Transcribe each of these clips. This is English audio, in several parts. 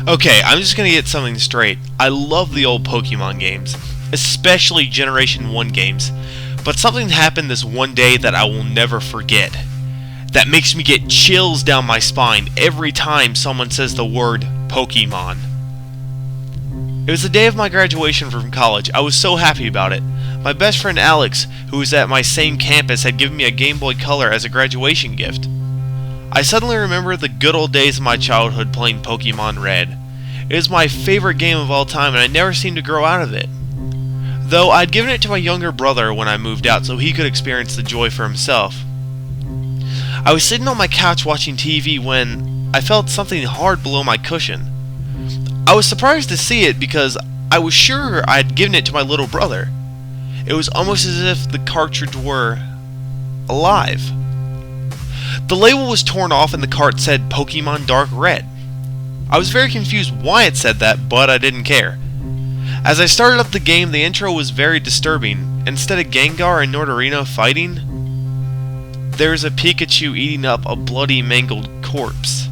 Okay, I'm just gonna get something straight. I love the old Pokemon games, especially Generation 1 games, but something happened this one day that I will never forget. That makes me get chills down my spine every time someone says the word Pokemon. It was the day of my graduation from college. I was so happy about it. My best friend Alex, who was at my same campus, had given me a Game Boy Color as a graduation gift. I suddenly remember the good old days of my childhood playing Pokemon Red. It was my favorite game of all time and I never seemed to grow out of it. Though I'd given it to my younger brother when I moved out so he could experience the joy for himself. I was sitting on my couch watching TV when I felt something hard below my cushion. I was surprised to see it because I was sure I had given it to my little brother. It was almost as if the cartridge were alive. The label was torn off and the cart said Pokemon Dark Red. I was very confused why it said that, but I didn't care. As I started up the game, the intro was very disturbing. Instead of Gengar and Nordorino fighting, there's a Pikachu eating up a bloody, mangled corpse.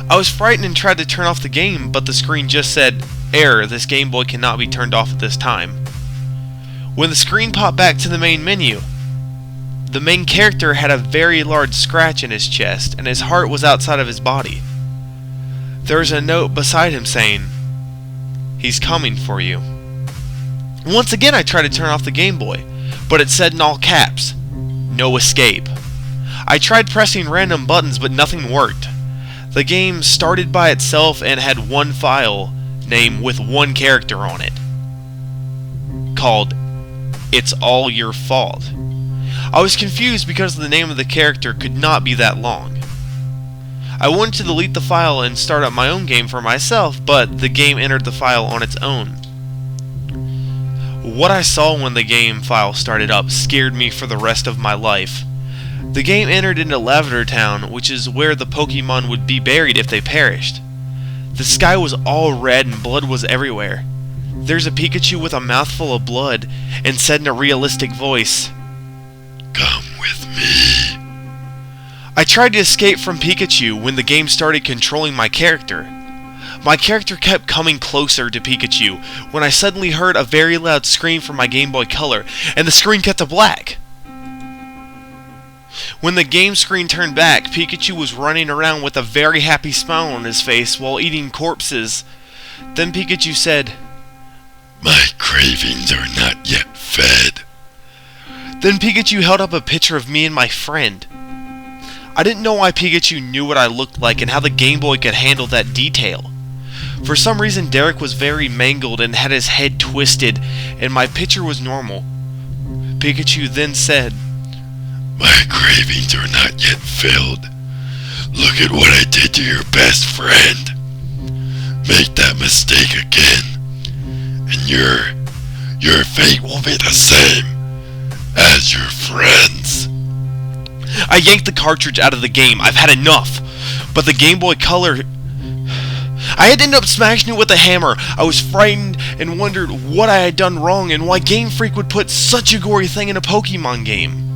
I was frightened and tried to turn off the game, but the screen just said, "Error, this Game Boy cannot be turned off at this time." When the screen popped back to the main menu, the main character had a very large scratch in his chest, and his heart was outside of his body. There was a note beside him saying, "He's coming for you." Once again I tried to turn off the Game Boy, but it said in all caps, "No escape." I tried pressing random buttons, but nothing worked. The game started by itself and had one file name with one character on it, called It's All Your Fault. I was confused because the name of the character could not be that long. I wanted to delete the file and start up my own game for myself, but the game entered the file on its own. What I saw when the game file started up scared me for the rest of my life. The game entered into Lavender Town, which is where the Pokemon would be buried if they perished. The sky was all red and blood was everywhere. There's a Pikachu with a mouthful of blood and said in a realistic voice, "Come with me." I tried to escape from Pikachu when the game started controlling my character. My character kept coming closer to Pikachu when I suddenly heard a very loud scream from my Game Boy Color and the screen cut to black. When the game screen turned back, Pikachu was running around with a very happy smile on his face while eating corpses. Then Pikachu said, "My cravings are not yet fed." Then Pikachu held up a picture of me and my friend. I didn't know why Pikachu knew what I looked like and how the Game Boy could handle that detail. For some reason Derek was very mangled and had his head twisted, and my picture was normal. Pikachu then said, "My cravings are not yet filled. Look at what I did to your best friend. Make that mistake again, and your fate will be the same as your friends." I yanked the cartridge out of the game. I've had enough. But the Game Boy Color, I had ended up smashing it with a hammer. I was frightened and wondered what I had done wrong and why Game Freak would put such a gory thing in a Pokemon game.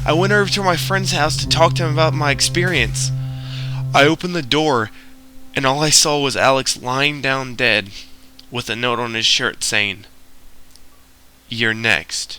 I went over to my friend's house to talk to him about my experience. I opened the door and all I saw was Alex lying down dead with a note on his shirt saying, "You're next."